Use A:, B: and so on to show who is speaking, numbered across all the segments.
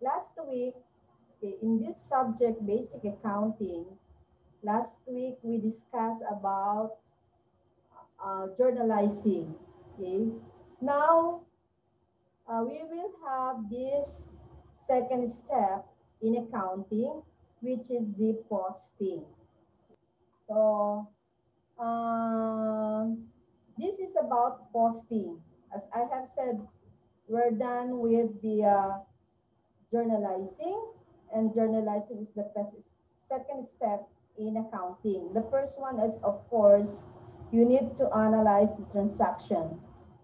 A: Last week, okay, in this subject, basic accounting, last week we discussed about journalizing. Okay, now we will have this second step in accounting, which is the posting. So, this is about posting. As I have said, we're done with the journalizing, and journalizing is the second step in accounting. The first one is, of course, you need to analyze the transaction.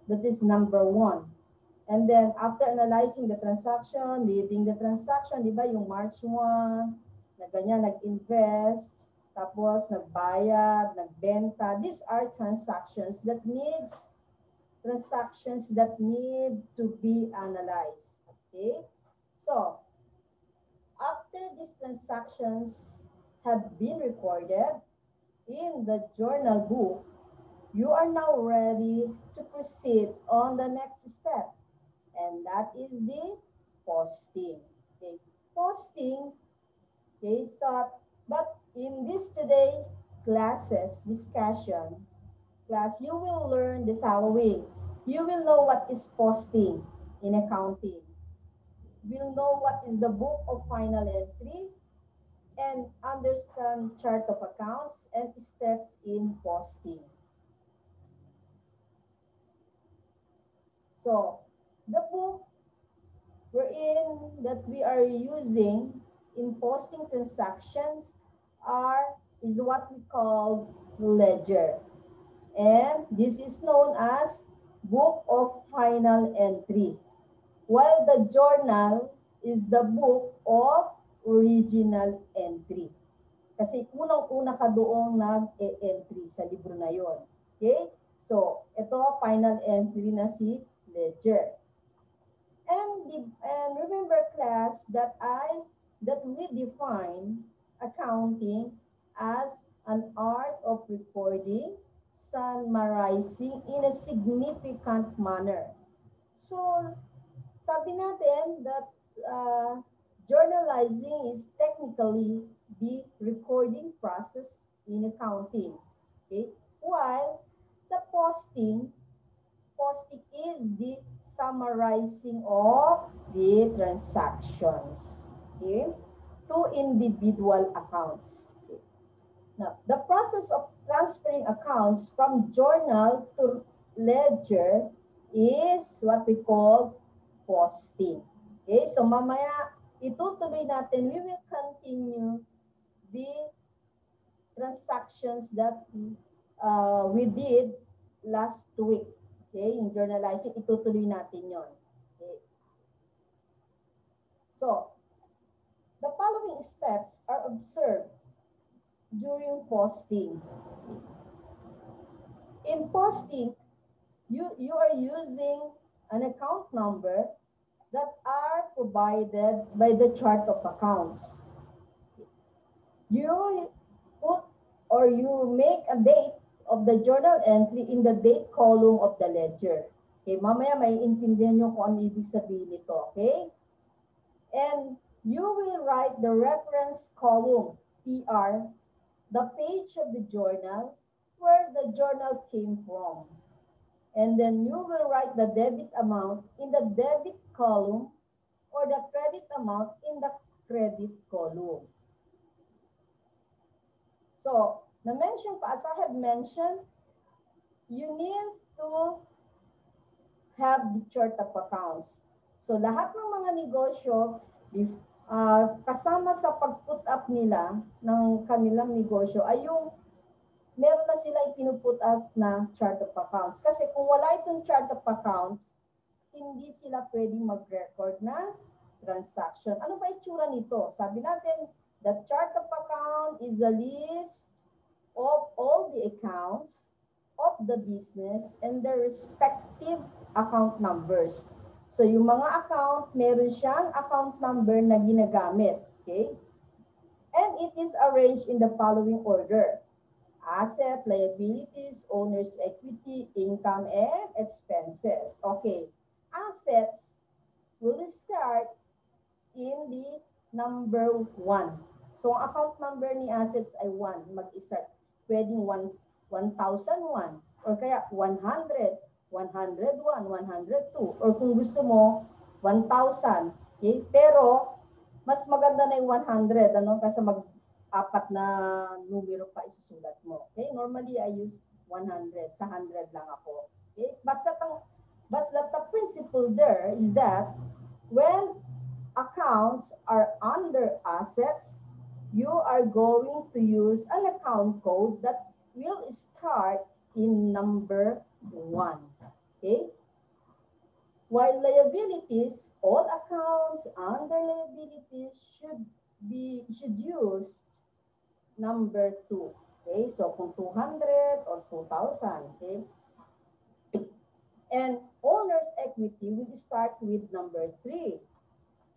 A: That is number one. And then after analyzing the transaction, leading the transaction, di ba yung March 1, na ganyan, nag-invest, tapos nagbayad, nagbenta. These are transactions that need to be analyzed. Okay? So, after these transactions have been recorded in the journal book, you are now ready to proceed on the next step, and that is the posting. Okay, posting. Okay, so but in this today classes discussion class, you will learn the following. You will know what is posting in accounting. You'll know what is the book of final entry and understand chart of accounts and steps in posting. So, the book that we are using in posting transactions is what we call ledger. And this is known as book of final entry. While the journal is the book of original entry. Kasi unang-una ka doong nag-e-entry sa libro na yon. Okay? So, ito final entry na si ledger. And remember class that we define accounting as an art of recording, summarizing in a significant manner. So, sabi natin that journalizing is technically the recording process in accounting. Okay? While the posting is the summarizing of the transactions, okay, to individual accounts. Okay. Now, the process of transferring accounts from journal to ledger is what we call posting. Okay, so mamaya itutuloy natin, we will continue the transactions that we did last week. Okay, yung journalizing, itutuloy natin yon. Okay. So, the following steps are observed during posting. In posting, you are using an account number that are provided by the chart of accounts. You put or you make a date of the journal entry in the date column of the ledger. Okay, mamaya may intindihan nyo kung ano ibig sabihin nito, okay? And you will write the reference column, PR, the page of the journal where the journal came from. And then you will write the debit amount in the debit column or the credit amount in the credit column. So, na-mention pa, as I have mentioned, you need to have the chart of accounts. So, lahat ng mga negosyo, kasama sa pag-put up nila ng kanilang negosyo ay yung meron na sila ipinuput up na chart of accounts. Kasi kung wala itong chart of accounts, hindi sila pwedeng mag-record na transaction. Ano ba itsura nito? Sabi natin, the chart of account is a list of all the accounts of the business and their respective account numbers. So, yung mga account, meron siyang account number na ginagamit. Okay? And it is arranged in the following order. Asset, liabilities, owner's equity, income, and expenses. Okay. Assets will start in the number 1. So, ang account number ni assets ay 1. Mag-start. Pwedeng 1,001 or kaya 100, 101, 102. Or kung gusto mo, 1,000. Okay? Pero, mas maganda na yung 100, ano? Kasi mag-apat na numero pa isusulat mo. Okay? Normally, I use 100. Sa 100 lang ako. Okay? Basta the principle there is that when accounts are under assets, you are going to use an account code that will start in number 1. Okay? While liabilities, all accounts under liabilities should use number 2. Okay? So kung 200 or 2,000, okay? And owner's equity will start with number 3.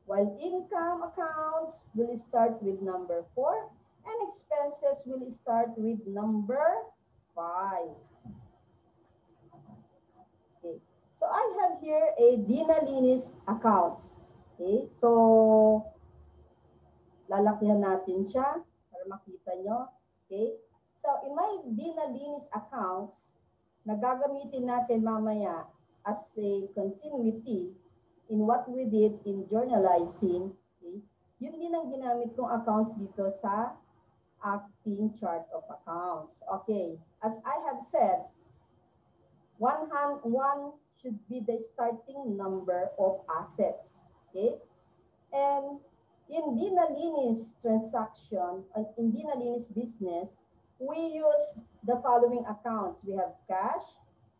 A: While income accounts will start with number 4 and expenses will start with number 5. Okay. So I have here a dinalinis accounts. Okay. So lalakihan natin siya para makita nyo. Okay. So in my dinalinis accounts, nagagamitin natin mamaya as a continuity in what we did in journalizing, okay, yun din ang ginamit kong accounts dito sa acting chart of accounts. Okay, as I have said, 1 should be the starting number of assets. Okay, and in dinalinis transaction, in dinalinis business, we use the following accounts. We have cash,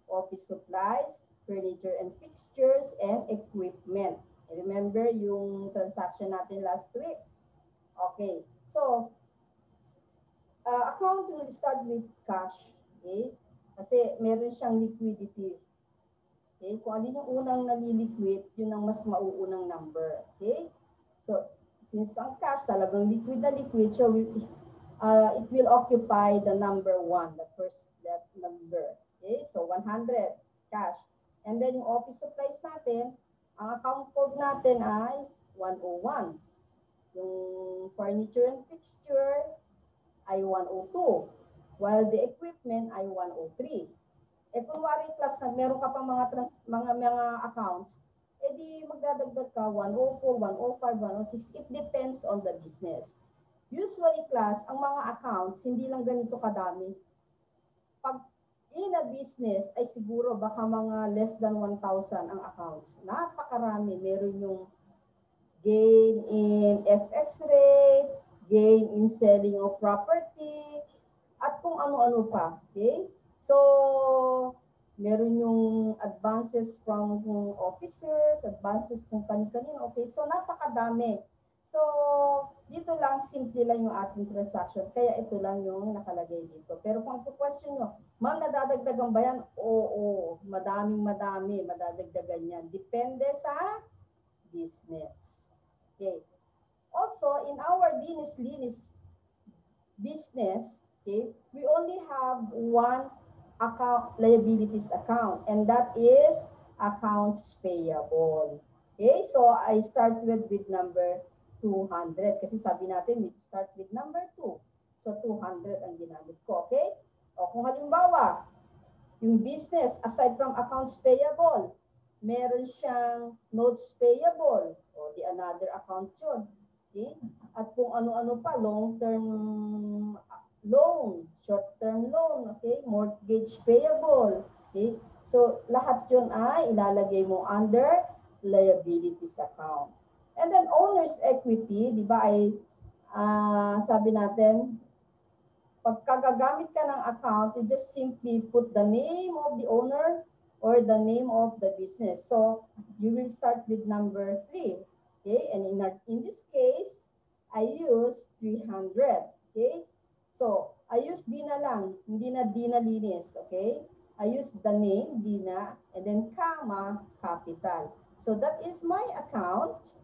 A: office supplies, furniture and fixtures, and equipment. Remember yung transaction natin last week? Okay. So, account will start with cash. Okay? Kasi meron siyang liquidity. Okay? Kung alin yung unang naliliquid, yun ang mas mauunang number. Okay? So, since ang cash talagang liquid na liquid, so it will occupy the number 1, that number. Okay? So, 100 cash. And then yung office supplies natin, ang account code natin ay 101. Yung furniture and fixture ay 102. While the equipment ay 103. Eh kung wari plus na meron ka pang mga accounts, edi magdadagdag ka 104, 105, 106. It depends on the business. Usually class, ang mga accounts, hindi lang ganito kadami. Pag in a business ay siguro baka mga less than 1,000 ang accounts. Napakarami. Meron yung gain in FX rate, gain in selling of property, at kung ano-ano pa. Okay? So, meron yung advances from officers, advances kung kani-kanino. Okay? So, napakadami. So, dito lang, simple lang yung ating transaction. Kaya ito lang yung nakalagay dito. Pero kung question nyo, ma'am, nadadagdagan ba yan? Oo, madaming madadagdagan yan. Depende sa business. Okay. Also, in our linis business, okay, we only have one account, liabilities account, and that is accounts payable. Okay, so I start with number 200 kasi sabi natin we start with number 2. So 200 ang ginamit ko, okay? O kung halimbawa, yung business aside from accounts payable, meron siyang notes payable o di another account yun. Okay? At kung ano-ano pa, long-term loan, short-term loan, okay? Mortgage payable, okay? So lahat yun ay ilalagay mo under liabilities account. And then owner's equity, di ba ay sabi natin, pagka gagamit ka ng account, you just simply put the name of the owner or the name of the business. So you will start with number 3. Okay? And in this case, I use 300. Okay? So I use Dina lang, hindi na Dina Linis. Okay? I use the name, Dina, and then comma, capital. So that is my account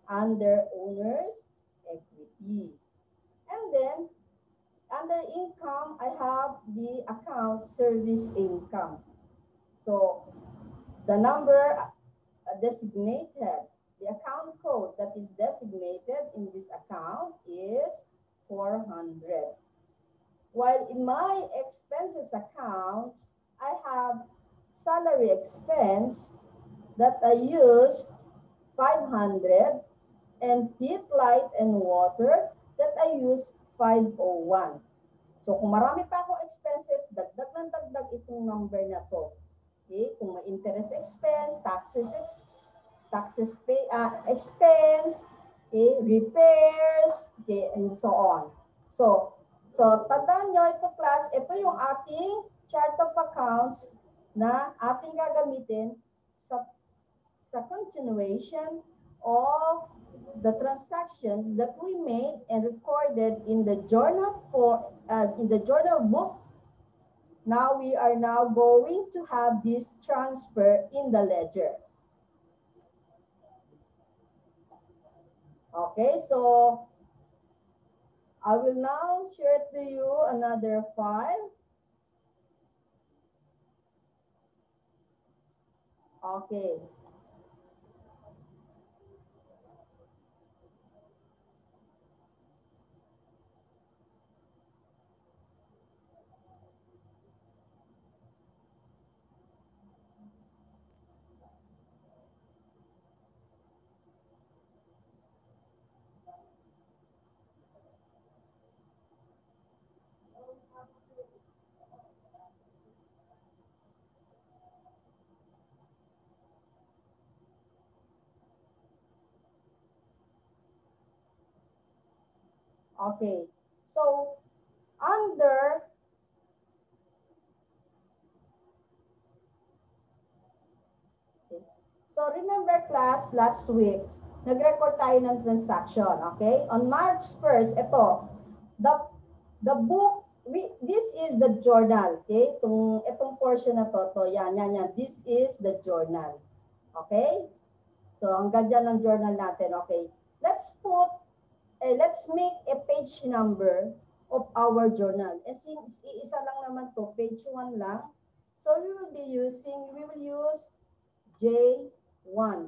A: under owner's equity. And then, under income, I have the account service income. So, the number designated The account code that is designated in this account is 400. While in my expenses accounts, I have salary expense that I used 500 and heat, light, and water that I used 501. So kung marami pa akong expenses, dagdag ng dagdag itong number na to. Okay? Kung may interest expense, taxes pay, expense, okay, repairs, okay, and so on. So tandaan nyo ito class, ito yung ating chart of accounts na ating gagamitin sa continuation of the transactions that we made and recorded in the journal book. Now we are now going to have this transfer in the ledger. Okay, so I will now share to you another file. Okay. Okay, so under so remember class, last week, nag-record tayo ng transaction, okay? On March 1st, ito, the book, this is the journal, okay? Itong portion na to, yan. This is the journal, okay? So, hanggang dyan ang journal natin, okay? Let's make a page number of our journal. And since isa lang naman to, page 1 lang, so we will use J1.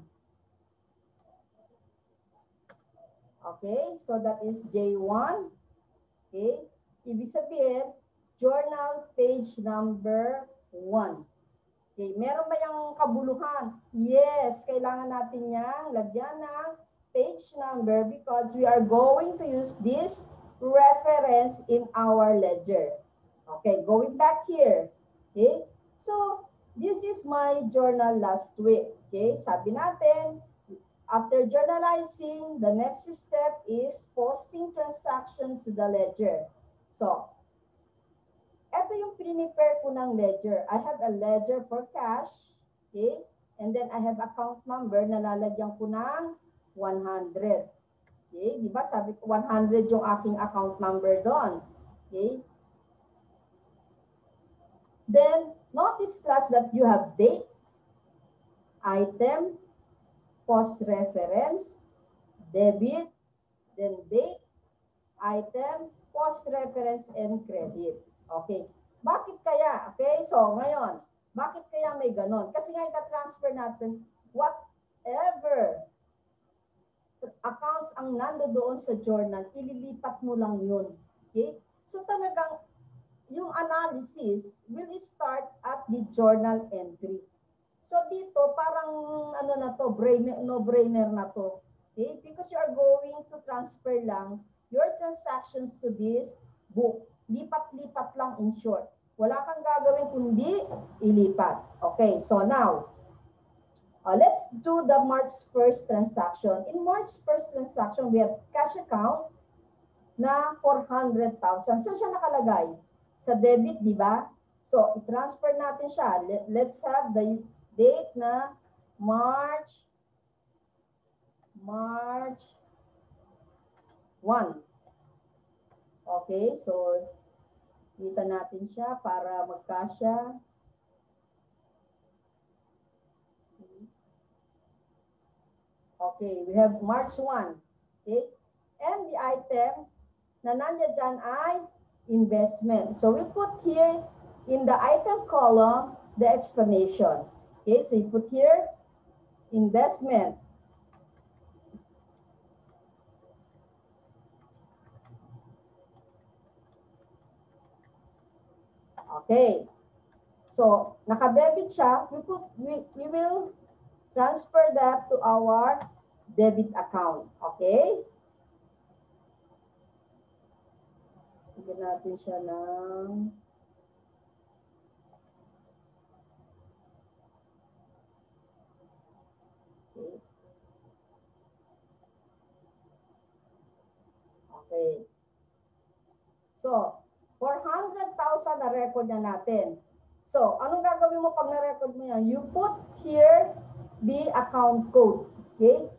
A: Okay, so that is J1. Okay, ibig sabihin, journal page number 1. Okay, meron ba yung kabuluhan? Yes, kailangan natin yang lagyan ng page number because we are going to use this reference in our ledger. Okay, going back here. Okay, so this is my journal last week. Okay, sabi natin, after journalizing, the next step is posting transactions to the ledger. So, ito yung prepare ko ng ledger. I have a ledger for cash. Okay, and then I have account number na lalagyan ko ng 100. Okay, di ba sabi ko 100 yung aking account number doon. Okay. Then, notice class that you have date, item, post reference, debit, then date, item, post reference, and credit. Okay. Bakit kaya? Okay, so ngayon, bakit kaya may ganon? Kasi nga ita-transfer natin whatever accounts ang nando doon sa journal, ililipat mo lang yun. Okay? So talagang yung analysis will start at the journal entry. So dito, parang ano na to, no-brainer na to. Okay? Because you are going to transfer lang your transactions to this book. Lipat-lipat lang in short. Wala kang gagawin kundi ilipat. Okay, so now, let's do the March 1st transaction. In March 1st transaction, we have cash account na 400,000. So siya nakalagay sa debit, di ba? So, i-transfer natin siya. Let's have the date na March 1. Okay, so kita natin siya para magkasya. Okay, we have March 1. Okay, and the item na nandiyan dyan ay investment. So we put here in the item column the explanation. Okay, so you put here investment. Okay. So, naka-debit siya, we will transfer that to our debit account. Okay? Bigyan natin siya ng okay. Okay. So, 400,000 na record na natin. So, anong gagawin mo pag na-record mo yan? You put here the account code. Okay?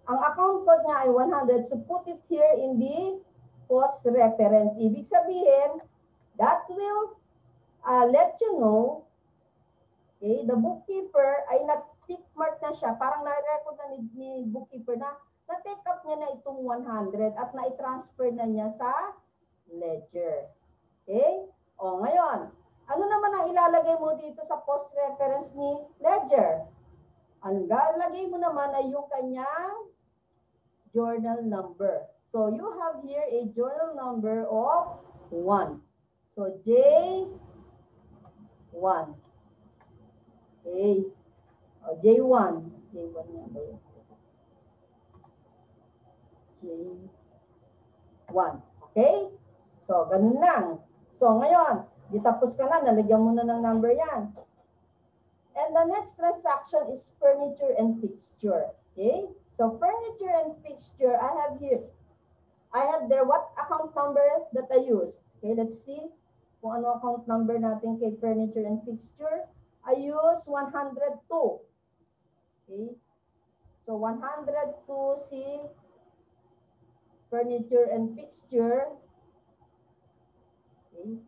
A: Ang account code niya ay 100. So, put it here in the cost reference. Ibig sabihin, that will let you know, okay, the bookkeeper ay nag-tick mark na siya. Parang na-record na ni bookkeeper na na-take up niya na itong 100 at na-transfer na niya sa ledger. Okay? O, ngayon, ano naman ang ilalagay mo dito sa post reference ni ledger? Ang ilalagay mo naman ay yung kanyang journal number. So, you have here a journal number of 1. So, J1. Okay. O, J1. J1 nga ba yun? J1. Okay? So, ganun lang. So, ngayon, di tapos ka na, nalagyan mo na ng number yan. And the next transaction is furniture and fixture. Okay? So, furniture and fixture, I have here. I have there what account number that I use. Okay, let's see kung ano account number natin kay furniture and fixture. I use 102. Okay? So, 102 si furniture and fixture. Okay?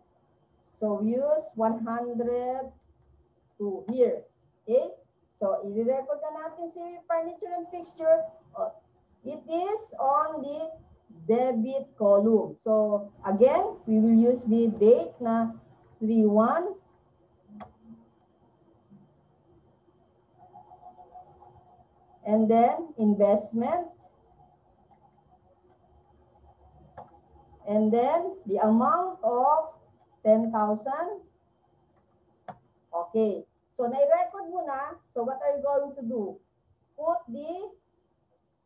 A: So, use 102 here. Okay? So, i-record na natin si furniture and fixture. It is on the debit column. So, again, we will use the date na 3/1. And then, investment. And then, the amount of 10,000. Okay. So, na-record mo na. So, what are you going to do? Put the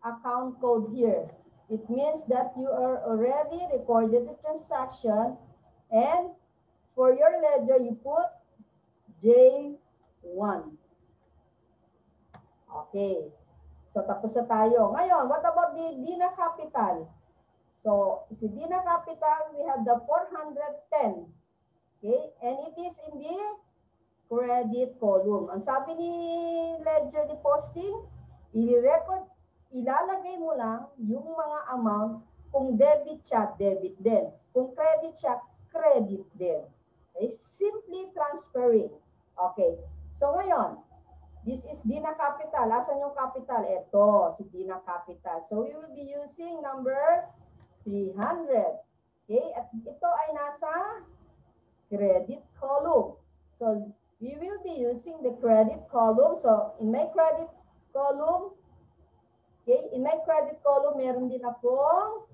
A: account code here. It means that you are already recorded the transaction, and for your ledger, you put J1. Okay. So, tapos na tayo. Ngayon, what about the Dina Capital? So, si Dina Capital, we have the 410. Okay? And it is in the credit column. Ang sabi ni ledger depositing, i-record, ilalagay mo lang yung mga amount. Kung debit siya, debit din. Kung credit siya, credit din. Okay? Simply transferring. Okay. So ngayon, this is Dina Capital. Asan yung capital? Ito, si Dina Capital. So we will be using number 300. Okay? At ito ay nasa credit column. So we will be using the credit column. So in my credit column, okay, in my credit column, meron din akong,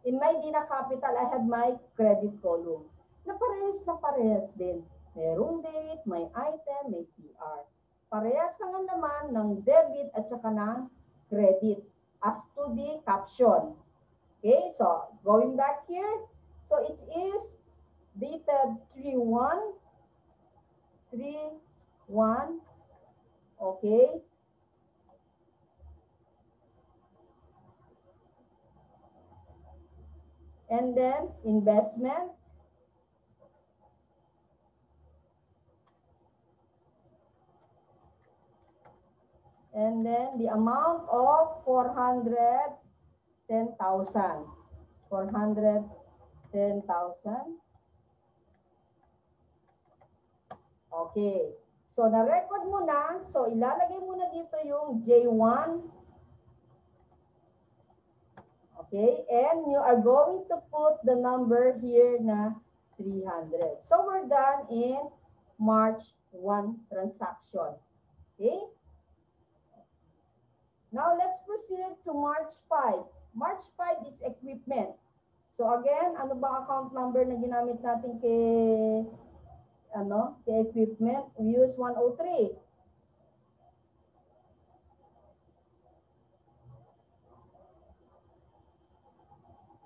A: in my Dina Capital, I have my credit column. Na parehas din. Merong date, may item, may PR. Parehas naman naman ng debit at saka ng credit as to the caption. Okay, so going back here, so it is dated 3/1, okay. And then investment. And then the amount of 410,000. 410,000. Okay. So, na-record mo na. So, ilalagay mo na dito yung J1. Okay. And you are going to put the number here na 300. So, we're done in March 1 transaction. Okay. Now, let's proceed to March 5. March 5 is equipment. So, again, ano ba account number na ginamit natin kay kay equipment, we use 103.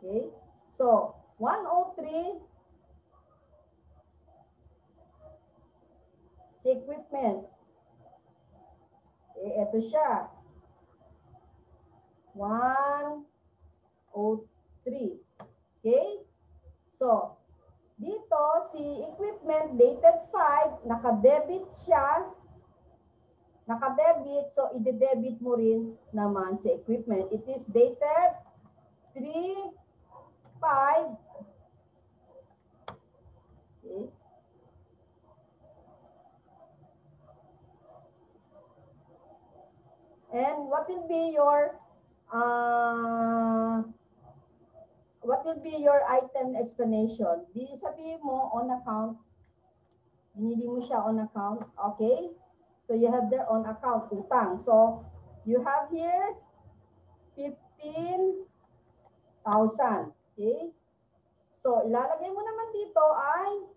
A: Okay? So, 103 si equipment. Okay, ito siya. 103. Okay? So, dito, si equipment dated 5, naka-debit siya. Naka-debit, so i-debit mo rin naman si equipment. It is dated 3, 5. Okay? And what will be your item explanation? Di sabihin mo on account, hindi mo siya on account, okay? So you have there on account, utang. So you have here 15,000, okay? So ilalagay mo naman dito ay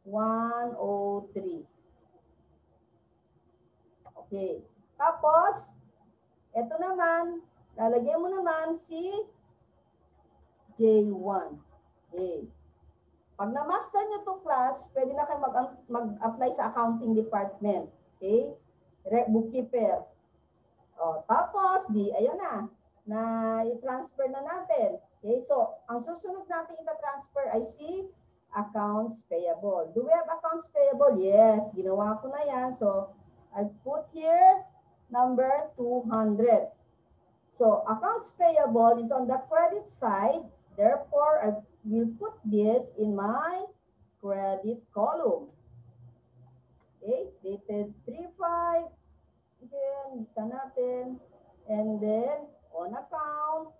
A: 103. Okay. Tapos, ito naman, lalagay mo naman si J1. Okay. Pag na-master nyo to class, pwede na kayo mag-apply sa accounting department. Okay? Bookkeeper. O, tapos, ayan na i-transfer na natin. Okay? So, ang susunod natin i-transfer ay si accounts payable. Do we have accounts payable? Yes, ginawa ko na yan. So, I'll put here number 200. So, accounts payable is on the credit side. Therefore, I will put this in my credit column. Okay, dated 3/5. Then, dito natin. And then, on account.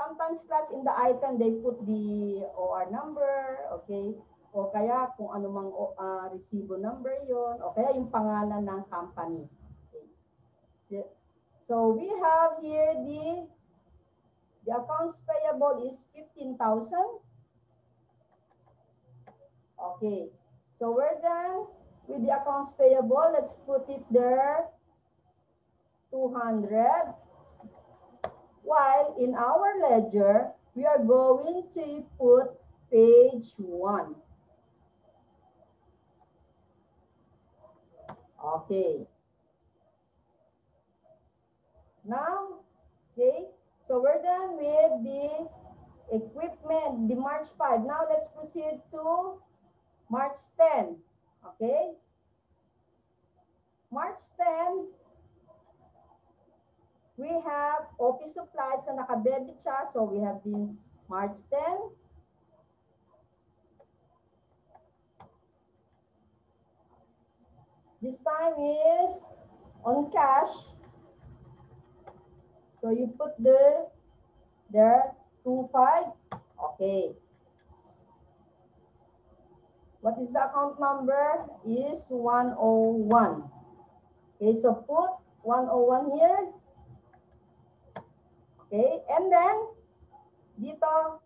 A: Sometimes class in the item, they put the OR number, okay? O kaya kung ano mang resibo number yon, o kaya yung pangalan ng company. Okay. So we have here the accounts payable is 15,000. Okay. So we're done with the accounts payable. Let's put it there, 200. While in our ledger, we are going to put page 1. Okay. Now, okay, so we're done with the equipment, the March 5. Now, let's proceed to March 10. Okay. March 10, we have office supplies na naka-debit siya. So, we have the March 10. This time is on cash. So, you put there 25. Okay. What is the account number? Is 101. Okay, so put 101 here. Okay, and then dito,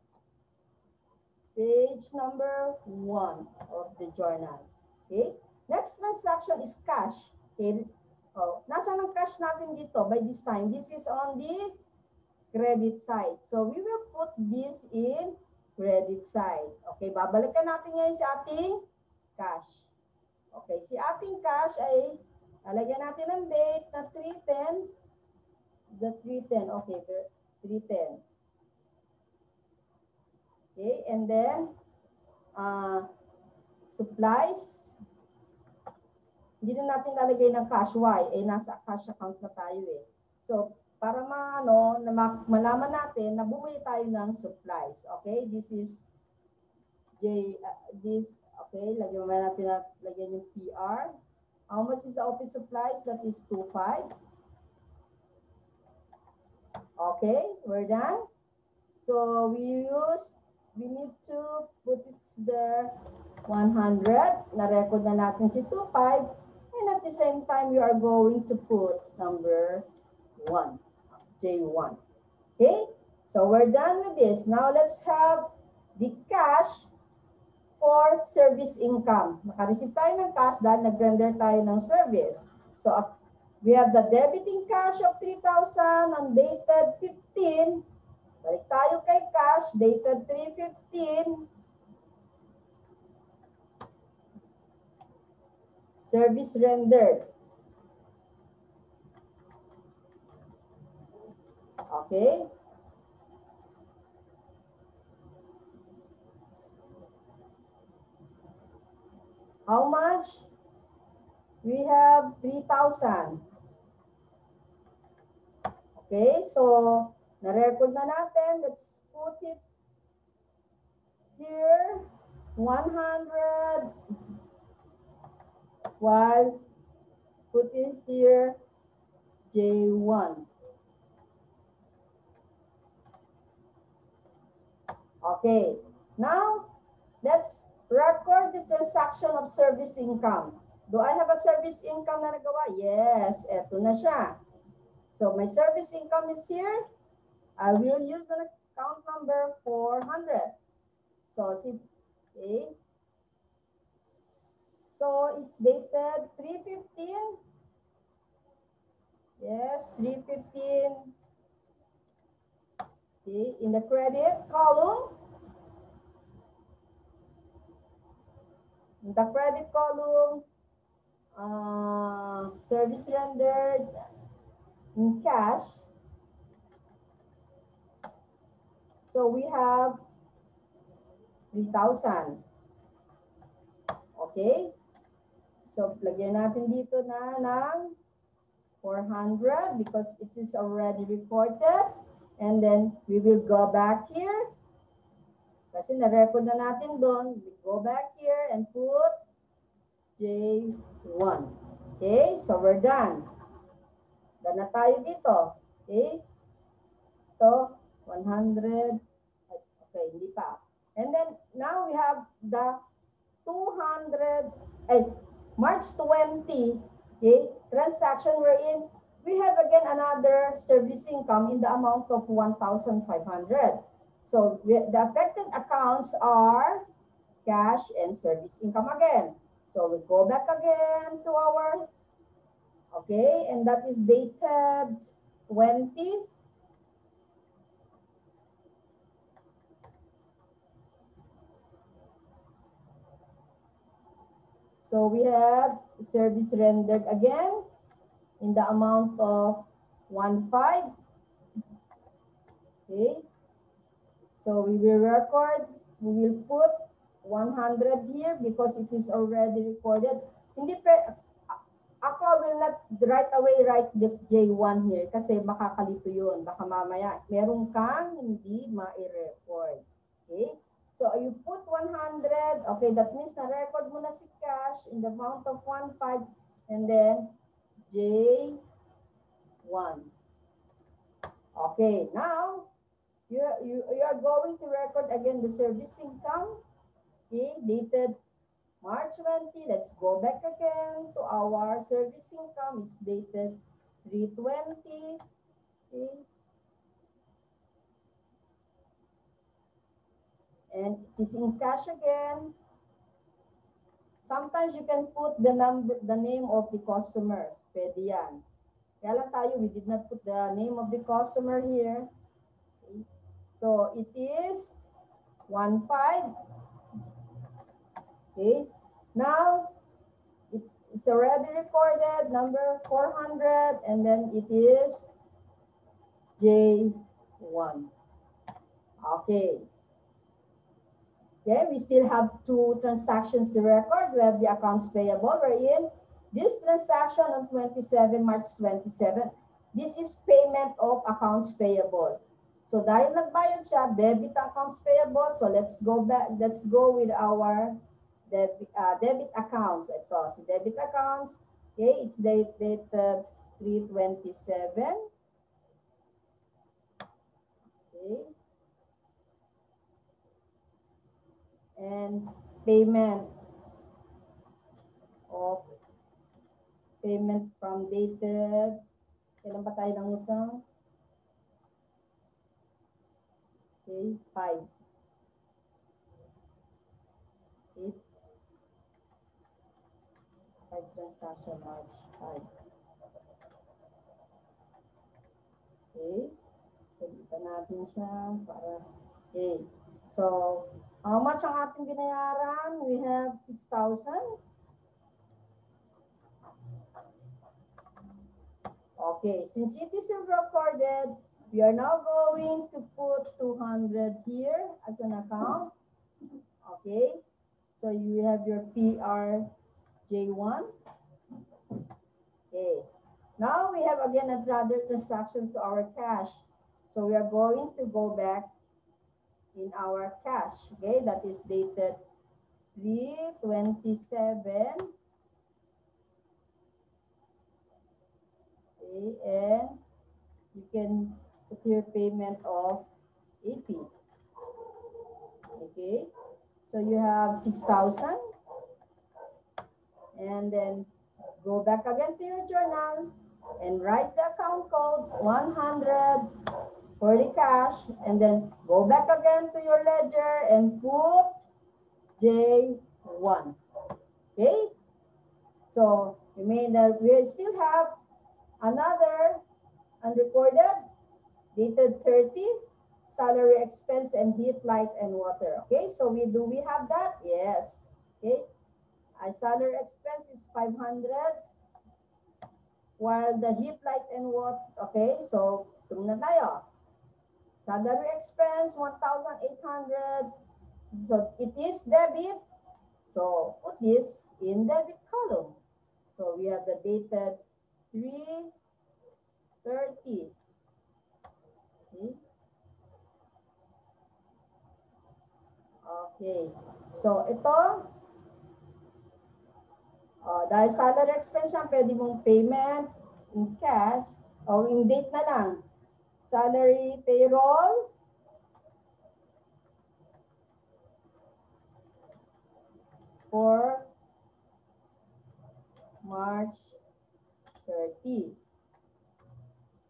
A: page number 1 of the journal. Okay, next transaction is cash. Okay, nasaan ang cash natin dito by this time? This is on the credit side. So we will put this in credit side. Okay, babalikan natin ngayon si ating cash. Okay, si ating cash ay lalagyan natin ng date na 310. The 310, okay, 310. Okay, and then supplies. Hindi na natin lalagay ng cash Y, nasa cash account na tayo eh. So, para malaman natin na bumili tayo ng supplies. Okay, this is okay, lagyan natin yung PR. How much is the office supplies? That is 25. Okay, we're done. So we need to put it there 100. Na-record na natin si 25. And at the same time, you are going to put number 1, J1. Okay? So we're done with this. Now let's have the cash for service income. Naka-receive tayo ng cash dahil nag-render tayo ng service. So we have the debiting cash of 3,000 on dated 15. Balik tayo kay cash, dated 3/15. Service rendered. Okay? How much? We have 3,000. Okay, so na-record na natin. Let's put it here. 100. While put it here, J1. Okay, now let's record the transaction of service income. Do I have a service income na nagawa? Yes, eto na siya. So my service income is here. I will use an account number 400. So, okay. So it's dated 3/15. Yes, 3/15. Okay, in the credit column, service rendered in cash. So we have 3,000. Okay? So lagyan natin dito na ng 400 because it is already reported. And then we will go back here. Kasi na-record na natin doon. We go back here and put J1. Okay? So we're done. Done na tayo dito. Okay? So 100. Okay, hindi pa. And then now we have the 200, March 20, okay, transaction we're in. We have again another service income in the amount of 1,500. So the affected accounts are cash and service income again. So we go back again to our, okay, and that is dated 20. So we have service rendered again in the amount of 1,500. Okay. So we will record, we will put 100 here because it is already recorded. Hindi ako will not right away write the J1 here kasi makakalito yun. Baka mamaya meron kang hindi ma-record. Okay? So you put 100. Okay, that means na-record mo na si cash in the amount of 1,500 and then J1. Okay, now you are going to record again the service income. Okay, dated March 20. Let's go back again to our service income. It's dated 3/20. Okay. And it is in cash again. Sometimes you can put the name of the customers. Pwede yan. Kaya lang tayo, we did not put the name of the customer here. Okay. So it is 1,500. Okay. Now, it is already recorded, number 400, and then it is J1. Okay. Okay, we still have 2 transactions to record. We have the accounts payable. We're in this transaction on 27, March 27. This is payment of accounts payable. So dahil nagbayad siya, debit accounts payable. So let's go back. Let's go with our debit accounts. Ito, so debit accounts. Okay, it's dated 3/27. Okay. And payment of payment from dated. Kailan ba tayo nangutang? Okay, 5. 8. 5 transaction, March 5. Okay. So, dito natin siya para, okay. So, how much ang ating binayaran? We have 6,000. Okay, since it is recorded, we are now going to put 200 here as an account. Okay, so you have your PRJ1. Okay, now we have again another transactions to our cash. So we are going to go back in our cash. Okay, that is dated 3/27. Okay, and you can put your payment of AP. Okay, so you have 6,000, and then go back again to your journal and write the account code 100 for the cash, and then go back again to your ledger and put J1. Okay, so you may that we still have another unrecorded dated 30, salary expense and heat, light, and water. Okay, so we have that? Yes. Okay, our salary expense is 500, while the heat, light, and water, okay, so tumna tayo. Salary expense, 1,800. So it is debit. So put this in debit column. So we have the dated 3/30. Okay. Okay. So ito, dahil salary expense yan, pwede mong payment in cash o in date na lang. Salary payroll, for March 30.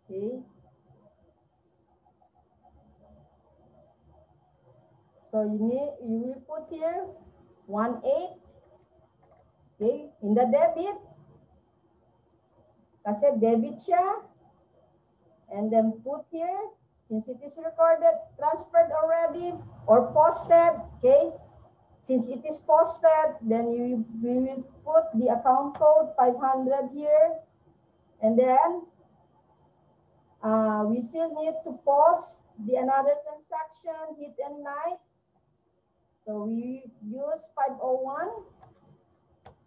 A: Okay. So you will put here 1/8. Okay, in the debit. Kasi debit siya. And then put here, since it is recorded, transferred already, or posted, okay? Since it is posted, then we will put the account code 500 here. And then, we still need to post the another transaction, heat and light. So we use 501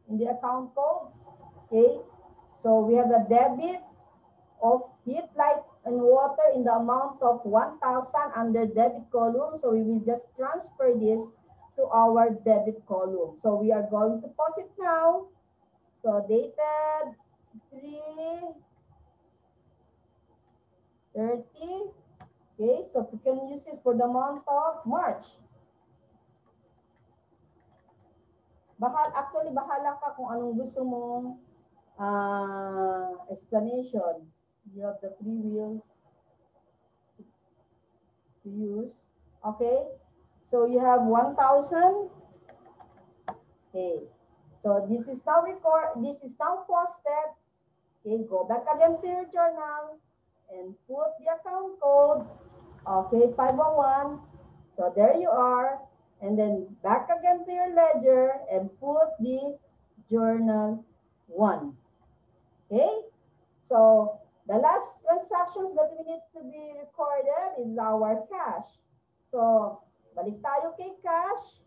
A: in the account code, okay? So we have a debit of heat, light, and water in the amount of 1,000 under debit column. So we will just transfer this to our debit column. So we are going to pause it now. So dated 3/30. Okay, so we can use this for the month of March. Actually, bahala ka kung anong gusto mong explanation. You have the free will to use. Okay, so you have 1,000. Okay, so this is now posted. Okay, go back again to your journal and put the account code. Okay, 501. So there you are. And then back again to your ledger and put the journal 1. Okay, so the last transactions that we need to be recorded is our cash. So balik tayo kay cash.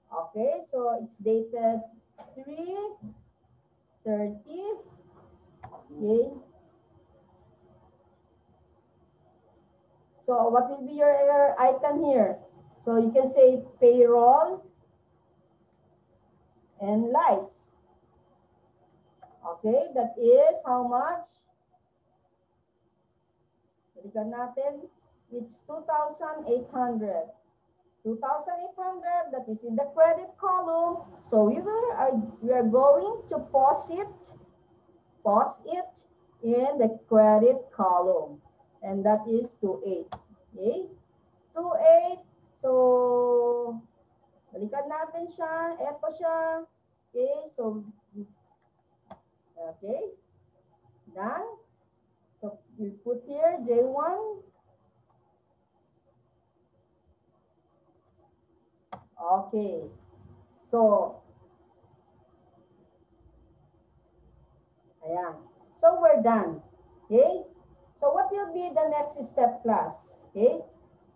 A: Okay, so it's dated 3/30. Okay. So what will be your item here? So you can say payroll and lights. Okay, that is how much? Balikan natin. It's 2,800. 2,800, that is in the credit column. So we are going to pause it in the credit column. And that is 28. Okay? 28. So, balikan natin siya. Ito siya. Okay? So, okay? Done. So, we put here J1. Okay. So, ayan. So, we're done. Okay? So, what will be the next step, class? Okay?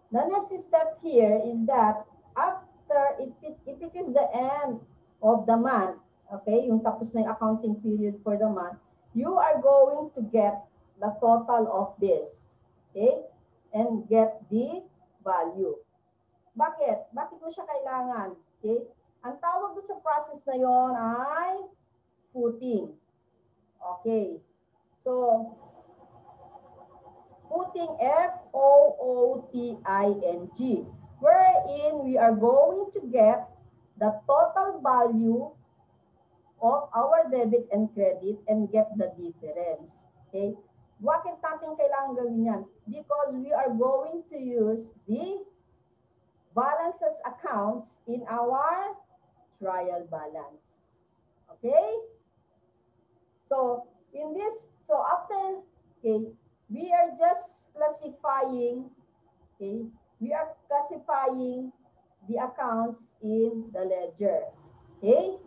A: The next step here is that after, if it is the end of the month, okay, yung tapos na yung accounting period for the month, you are going to get the total of this. Okay? And get the value. Bakit? Bakit mo siya kailangan? Okay? Ang tawag doon sa process na yon ay footing. Okay. So, footing, F-O-O-T-I-N-G, wherein we are going to get the total value of our debit and credit and get the difference. Okay? Bakit natin kailangan gawin yan? Because we are going to use the balances accounts in our trial balance. Okay? So, in this, so after, okay, we are just classifying, okay, we are classifying the accounts in the ledger. Okay?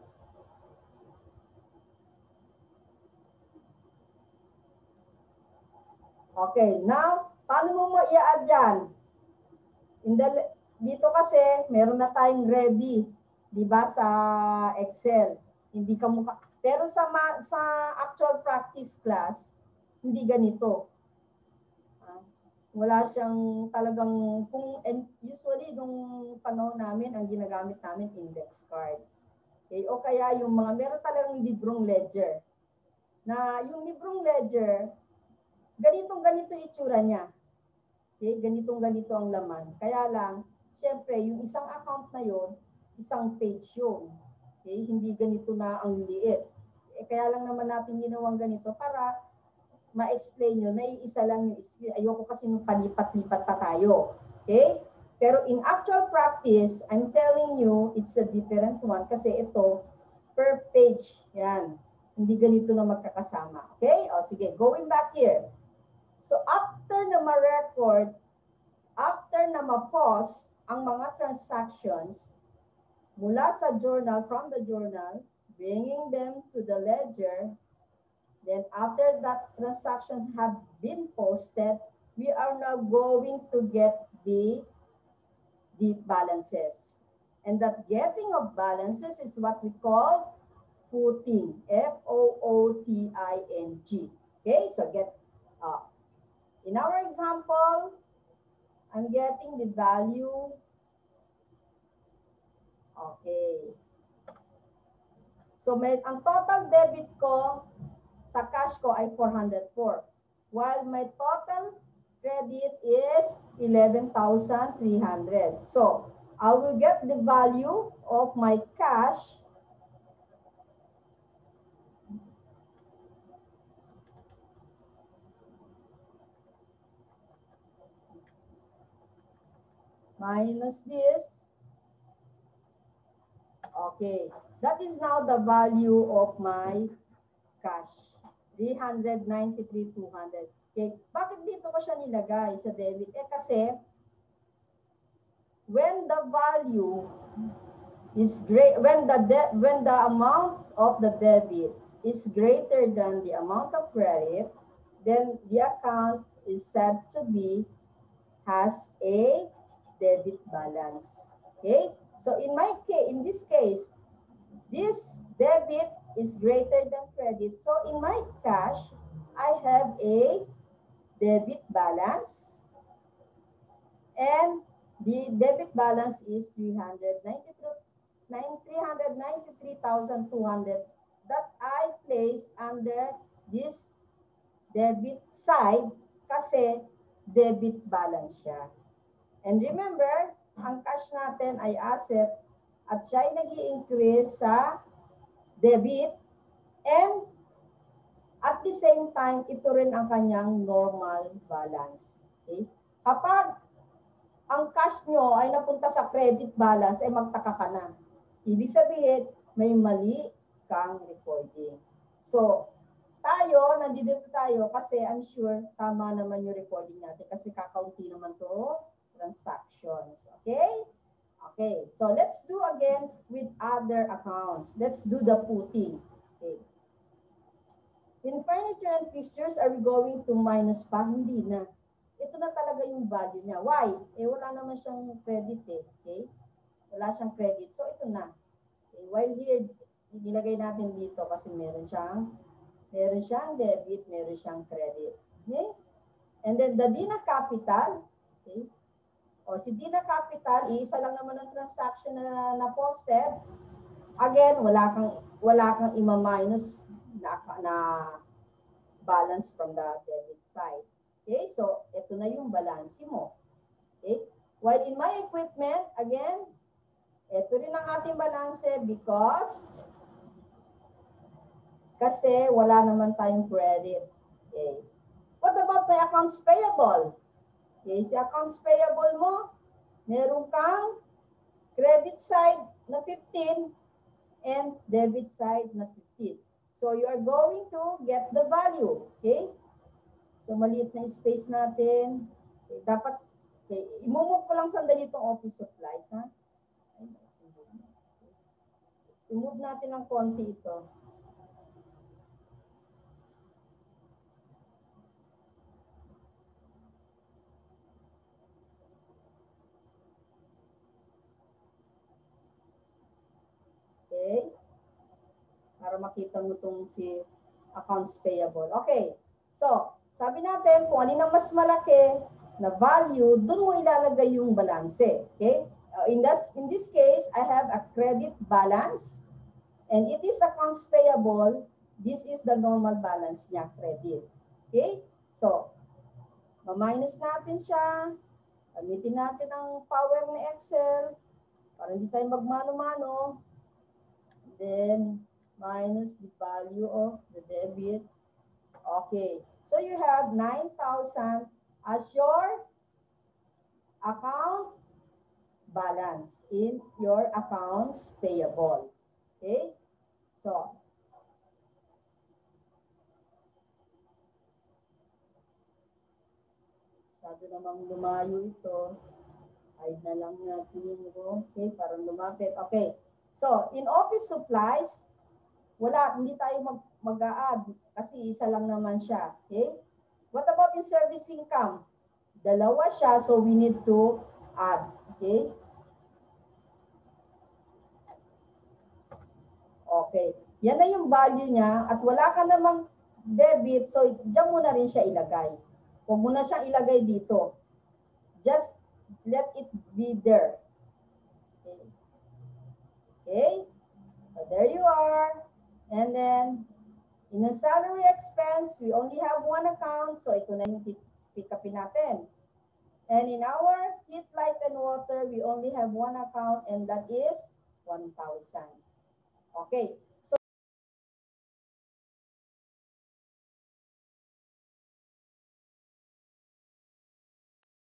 A: Okay, now, paano mo i-add yan? Dito kasi, meron na tayong ready, di ba, sa Excel. Hindi ka mukha. Pero sa actual practice class, hindi ganito. Wala siyang talagang, usually, nung panahon namin, ang ginagamit namin, index card. Okay? O kaya yung meron talagang librong ledger. Na yung librong ledger, ganito itsura niya. Okay? Ganito ang laman. Kaya lang, syempre, yung isang account na yon, isang page yun. Okay? Hindi ganito na ang liit. Kaya lang naman natin ginawang ganito para ma-explain nyo na isa lang yung skill. Ayoko kasi nung palipat-lipat pa tayo. Okay? Pero in actual practice, I'm telling you, it's a different one kasi ito, per page. Yan. Hindi ganito na magkakasama. Okay? O sige, going back here. So after na ma-record, after na ma-pause ang mga transactions mula sa journal, from the journal, bringing them to the ledger, then after that transactions have been posted, we are now going to get the balances. And that getting of balances is what we call footing, F-O-O-T-I-N-G. Okay, so in our example, I'm getting the value. Okay. So ang total debit ko sa cash ko ay 404. While my total credit is 11,300. So I will get the value of my cash minus this. Okay. That is now the value of my cash. 393,200. Okay. Bakit dito ko siya nilagay sa debit? Kasi when the value is great, when the amount of the debit is greater than the amount of credit, then the account is said to be has a debit balance. Okay? So in this case, this debit is greater than credit. So in my cash, I have a debit balance, and the debit balance is 393,200 that I place under this debit side kasi debit balance siya. And remember, ang cash natin ay asset at siya ay nag-i-increase sa debit and at the same time, ito rin ang kanyang normal balance. Okay? Kapag ang cash nyo ay napunta sa credit balance, ay magtaka ka na. Ibig sabihin, may mali kang recording. So, tayo, nandito tayo kasi I'm sure tama naman yung recording natin kasi kakaunti naman to transactions. Okay? Okay. So, let's do again with other accounts. Let's do the putting. Okay. In furniture and fixtures, are we going to minus pa? Hindi na. Ito na talaga yung value niya. Why? Eh, wala naman siyang credit eh. Okay? Wala siyang credit. So, ito na. Okay? While here, nilagay natin dito kasi meron siyang debit, meron siyang credit. Okay? And then, the Dina Capital, okay? O, si Dina Capital, isa lang naman ang transaction na posted. Again, wala kang ima-minus na balance from the debit side. Okay, so ito na yung balance mo. Okay, while in my equipment, again, ito rin ang ating balance because kasi wala naman tayong credit. Okay, what about my accounts payable? Okay, si accounts payable mo, meron kang credit side na 15 and debit side na 15. So, you are going to get the value. Okay? So, maliit na space natin. Okay, dapat, okay, imumove ko lang sandali itong office supplies. Ha? Imove natin ng konti ito. Okay? Para makita mo itong si accounts payable. Okay. So, sabi natin, kung alin ang mas malaki na value, doon mo ilalagay yung balance. Okay? In this case, I have a credit balance and it is accounts payable. This is the normal balance niya, credit. Okay? So, ma-minus natin siya. Gamitin natin ang power ng Excel para hindi tayo magmano-mano. Then, minus the value of the debit. Okay. So, you have 9,000 as your account balance in your accounts payable. Okay? So, sabi namang lumayo ito. Hide na lang natin yung okay, parang lumapit. Okay. So, in office supplies, wala, hindi tayo mag-a-add kasi isa lang naman siya. Okay? What about in service income? Dalawa siya, so we need to add. Okay? Okay. Yan na yung value niya at wala ka namang debit, so diyan mo na rin siya ilagay. Huwag mo na siyang ilagay dito. Just let it be there. Okay? Okay? So there you are. And then, in a salary expense, we only have one account. So, ito na yung pick upin natin. And in our heat, light, and water, we only have one account and that is 1,000. Okay.